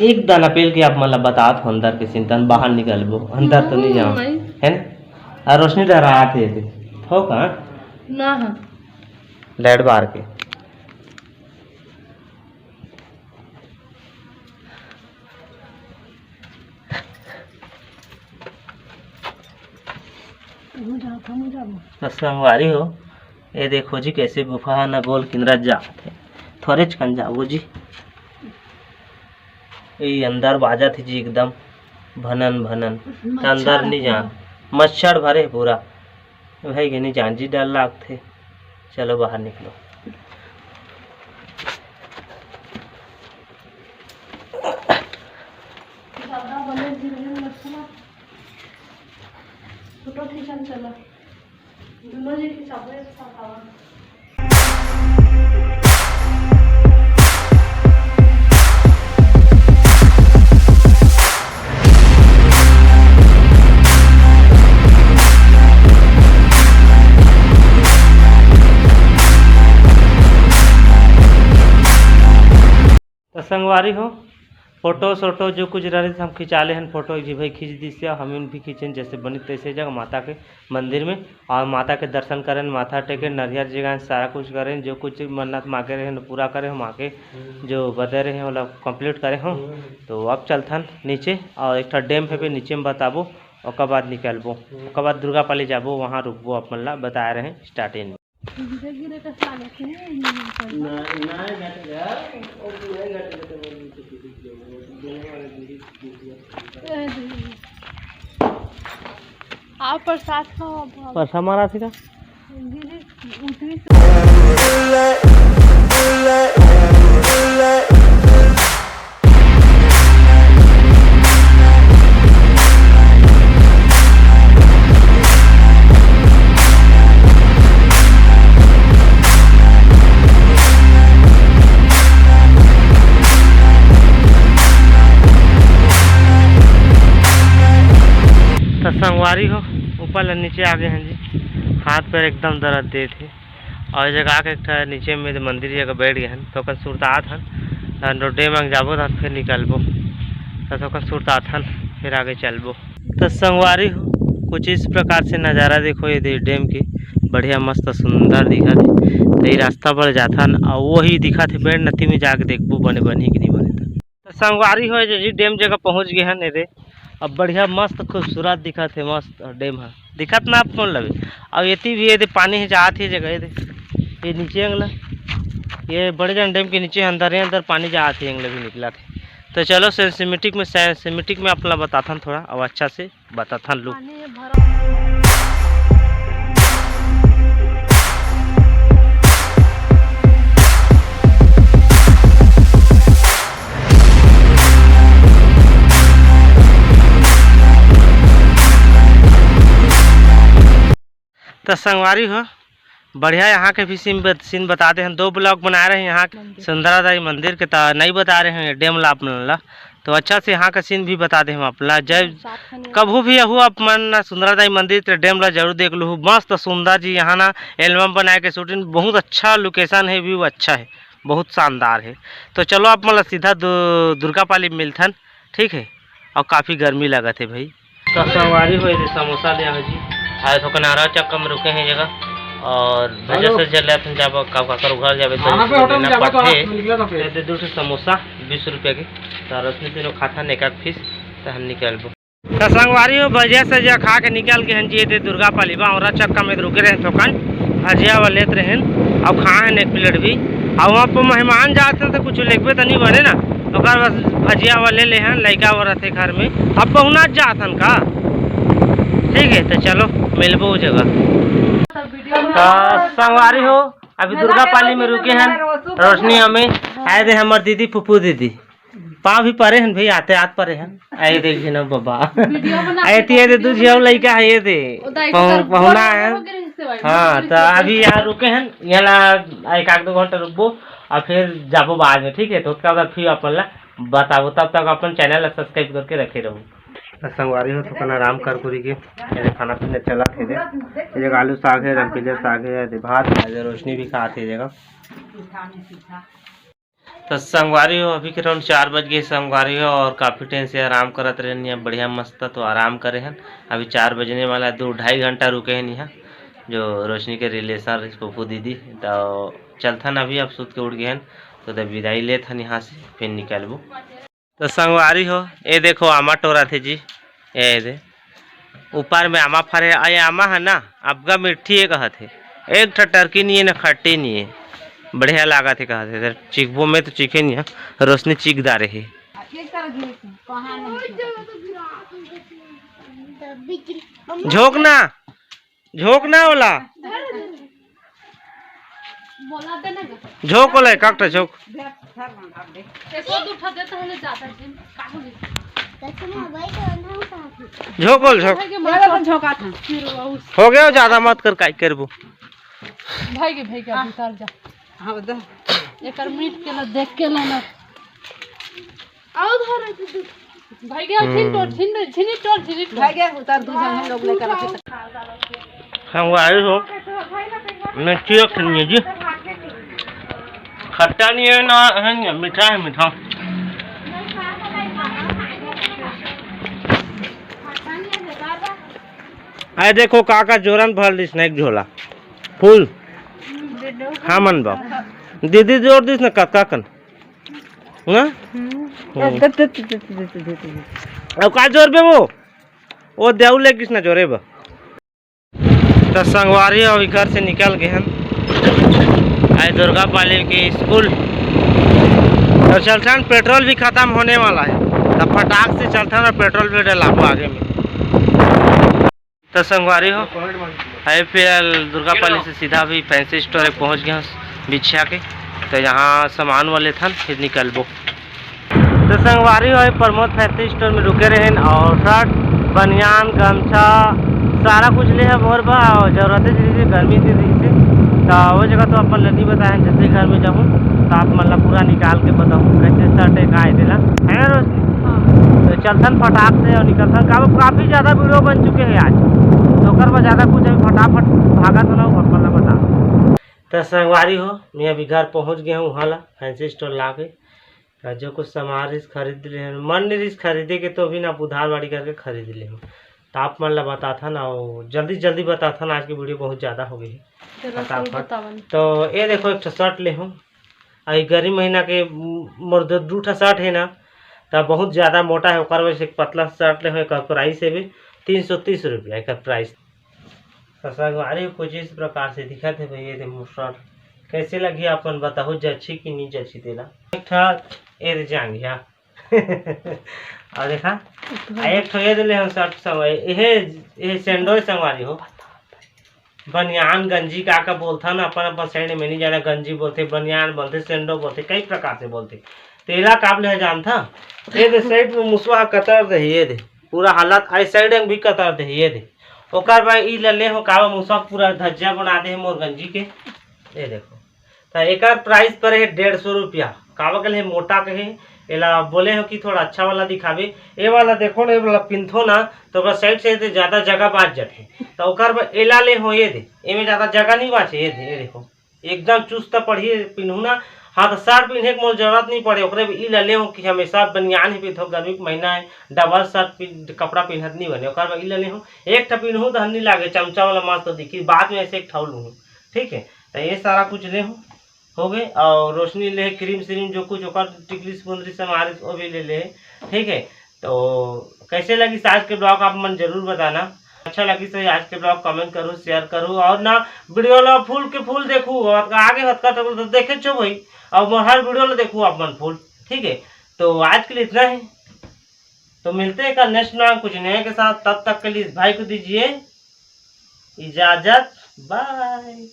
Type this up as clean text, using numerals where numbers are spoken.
एक दाना पेल के आप मतलब बताओ अंदर के चिंतन बाहर निकलबो अंदर तो नहीं जाओ है ना। रोशनी डरा थे हो का ना लाइट बार के संगवारी हो ये देखो जी कैसे गुफा न गोल किंद्रा जाते थोड़े चकन जाओ जी। ये अंदर बाजा थी जी एकदम भनन भनन अंदर नहीं जान मच्छर भरे पूरा भाई के नहीं जान जी डर लागते। चलो बाहर निकलो। फोटो खींचन चला दोनों जी खिंचाबे साथ तो संगवारी हो फोटो सोटो जो कुछ रहे हम खिंचा ले हैं फोटो जी भाई खींच दी से हम भी खींचें जैसे बनी तैसे जगह माता के मंदिर में और माता के दर्शन करें माथा टेके नरियर जगह सारा कुछ करें जो कुछ मन्नत मांगे रहे पूरा करें हम आके जो बदे रहे मतलब कंप्लीट करें हम। तो अब चलथन नीचे और एक डैम है नीचे में बताबो और बाद निकलबो और बाद दुर्गापाली जाबो वहाँ रुकबो अपन ला बता रहे हैं स्टार्टिंग में। आप प्रसाद खाओ परसा मारा थी का संगवारी हो ऊपर नीचे आ गए हैं जी हाथ पैर एकदम दर्द दे थे और जगह आके नीचे में मंदिर जगह बैठ गए हैं तो सुरतात हन रोडे में जाबो तो फिर निकलबो तो सुरतात हन फिर आगे चलबो। तो संगवारी हो कुछ इस प्रकार से नज़ारा देखो ये डैम की बढ़िया मस्त सुंदर दिखा थे। तो ये रास्ता पर जाता और वही दिखा थे पेड़ नथी में जाके देखबो बने बनी कि नहीं बने। तो संगवारी हो जी डैम जगह पहुँच गए हैं ये अब बढ़िया मस्त खूबसूरत दिखा थे मस्त डैम है दिखत ना आप कौन लगे और ये भी ये पानी है जात है जगह ये नीचे अंगला ये बड़े जन डैम के नीचे अंदर पानी जात है अंगला भी निकला थे। तो चलो सिमेटिक में अपना बताता थोड़ा और अच्छा से बताता लोग। तो संगवारी हो बढ़िया यहाँ के भी सीन बताते हैं। 2 ब्लॉग बना रहे हैं यहाँ सुंदरादाई मंदिर के तो नहीं बता रहे हैं डैम ला अपना तो अच्छा से यहाँ का सीन भी बता दे हम अपना जब कभू भी यहू आप मन सुंदरादाई मंदिर के डैम ला जरूर देख लूँ मस्त सुंदर जी यहाँ ना एल्बम बनाए के शूटिंग बहुत अच्छा लोकेशन है व्यू अच्छा है बहुत शानदार है। तो चलो आप मतलब सीधा दुर्गापाली मिलथन ठीक है और काफ़ी गर्मी लगा थे भाई। तो संगवारी हो समोसा ले जी आए तो कनारा चक्का में रुके हैं जगह और बजे से चले जब कर घर जावे तो 2 समोसा 20 रुपये के तो रश्मि तीनों खाता एक फीस तो हम निकलबो। तो संगवारी हो भजिया से जो खा के निकल के हैं जी दुर्गापाली और चक्का में रुके रहे थोकन भजिया वाले लेते रहे और खा है 1 प्लेट भी और वहाँ पर मेहमान जाते हैं तो कुछ लेके तो नहीं बने ना बस भजिया वाले ले हैं लड़का वो रहते घर में अब बहुना जातन का ठीक है। तो चलो मिलबो जगह। संगवारी हो अभी दुर्गापाली में रुके हैं रोशनी हमें आए थे हमारे दीदी फुफू दीदी पाँव भी परे हैं भाई आते आत परे हैं आए देखिए ना बाबा आए थे दूसरी लड़का है ये थे पहुना है। हाँ तो अभी यहाँ रुके हैं यहाँ 1-2 घंटा रुकबो और फिर जाबो बाद में ठीक है। तो उसका बाद फिर अपन बताबो तब तक अपन चैनल सब्सक्राइब करके रखे रहो। संगवारी हो तो आराम कर पूरी के खाना पीने चला थे जगह आलू साग है रंगीले साग है भात है रोशनी भी खा थे जगह। तो संगवारी हो अभी के अराउंड 4 बज गए संगवारी हो, और काफ़ी टाइम से आराम करत रहे यहाँ बढ़िया मस्त, तो आराम करे हैं। अभी 4 बजने वाला है, 2-2.5 घंटा रुके हैं यहाँ जो रोशनी के रिलेशन पप्पू दीदी। तो चलथन अभी अब सुत के उठ गए हैं, तो तब विदाई ले थन यहाँ से फिर निकलबो। तो संगवारी हो ये देखो आमा टोरा थे जी, ये दे ऊपर में आमा फरे, ये आमा है ना आपका मिट्टी है कहा थे, एक टर्की नहीं है ना खट्टी नहीं है, बढ़िया लगा थे कहा थे। चिकबो में तो चिके नहीं है, रोशनी चिक दारे है। झोंकना झोंकना वाला झोंक वाला काकटा झोंक झोंक बोल झोंक हो गया, ज्यादा मत कर काई करबो भाई के उतार जा। हां द एकर मीट के ना देख के ना आओ धर भाई के छिन भाई के उतार दू जन लोग लेकर आते हम आए हो मैं चिक नहीं जी, खट्टा नहीं है ना है, मीठा है मीठा। आए देखो काका जोरन भर दिस ना एक झोला फूल। हाँ मन बा दीदी जोर दिस ना काका कन ना अब का जोर बे वो देव ले किस ना जोरे बा। तो संगवारी अभी घर से निकल गए हैं, आए दुर्गा पाली के स्कूल। तो चलथन पेट्रोल भी खत्म होने वाला है, तब फटाक से चलथन और पेट्रोल भी डलाबो आगे में। तो संगवारी हो है फिर दुर्गा पाली से सीधा भी फैंसी स्टोर पहुंच गया बिछा के, तो यहाँ सामान वाले थन फिर निकलबो। तो संगवारी हो प्रमोद फैंसी स्टोर में रुके रहे और शर्ट बनियान गमछा सारा कुछ ले है मोर बा, और जरूरत है गर्मी थी से तो वो जगह तो अपन नहीं बताए, जैसे घर में जाऊँ तो आप मतलब पूरा निकाल के बताऊँ कैसे शर्ट है का दिला है ना रोशनी। तो चलथन फटाक से और निकलथन, काफ़ी ज़्यादा वीडियो बन चुके हैं आज, दोकर में ज़्यादा कुछ अभी फटाफट भागा तो ना मतलब बता। तो संगवारी हो मैं अभी घर पहुँच गया हूँ, हाला फैंसी स्टोर ला के जो कुछ सामान रिस खरीद ले हैं, मन नहीं रिस खरीदे के तो भी ना उधार बाड़ी करके खरीद ले हूँ। तो आप मन ला बता था ना, जल्दी जल्दी बता था ना, आज की वीडियो बहुत ज़्यादा हो गई है फटाफट। तो ये देखो एक शर्ट ले हूँ, अभी गर्मी महीना के मोर 2 शर्ट है ना, तो बहुत ज़्यादा मोटा है, वजह से एक पतला शर्ट ले एक प्राइस है भी 330 रुपया एक प्राइस। संगवारी कुछ इस प्रकार से दिखा थे भाई, ये शर्ट कैसे लगी अपन बताओ, जच्छी कि नहीं जच्छी तेला ये जांगिया और देखा एक ठो ये दिले हम शर्ट संगवारी, ये सैंडो संगवारी हो बनियान गंजी का बोलता ना, अपन अपन साइड में नहीं जाना, गंजी बोलते बनियान बोलते सैंडो बोलते कई प्रकार से बोलते। तेला काबले है जानता, ये दे साइड में मुसवा कतर दे, ये दे पूरा हालत आई साइड में भी कतर दे, ये दे ओकर भाई ई ले हो कावा मुसवा पूरा धज्जा बना दे मोर गंजी के। ये देखो तो एक प्राइस पर है 150 रुपया, कावा के मोटा के है एला बोले हो कि थोड़ा अच्छा वाला दिखावे, ये वाला देखो ना, ये वाला पिंथो ना तो साइड से ज़्यादा जगह बाँच जाते, तो ओकर एला ले हो, ये दे एमें ज़्यादा जगह नहीं बाँचे, ये दे ये देखो एकदम चुस्त पढ़िए पिन्हू ना। हाँ तो शर्ट पहने के मोल जरूरत नहीं पड़े, ओकरे ई ले हो कि हमेशा बनियान ही पिन्हो, गर्मी के महीना है डबल शर्ट कपड़ा पिन्हत नहीं बने, ओकर ई ले हो एक ठा पिन्हू तो नहीं लागे चमचा वाला मस्त तो दिखी, बाद में ऐसे एक ठा लूँ। ठीक है तो ये सारा कुछ ले हो गए, और रोशनी ले क्रीम श्रीम जो कुछ ओकर टिकली सुंदरी समारे वो भी ले ले। ठीक है तो कैसे लगी आज के ब्लॉग आप मन जरूर बताना, अच्छा लगी तो आज के ब्लॉग कमेंट करो शेयर करो, और ना वीडियो ला फुल के फुल देखू आगे हत्का तो देखे छो भाई, और हर वीडियो ला देखू आप मन फुल। ठीक है तो आज के लिए इतना ही, तो मिलते हैं कल नेक्स्ट ब्लॉग कुछ नए के साथ, तब तक के लिए भाई को दीजिए इजाजत, बाय।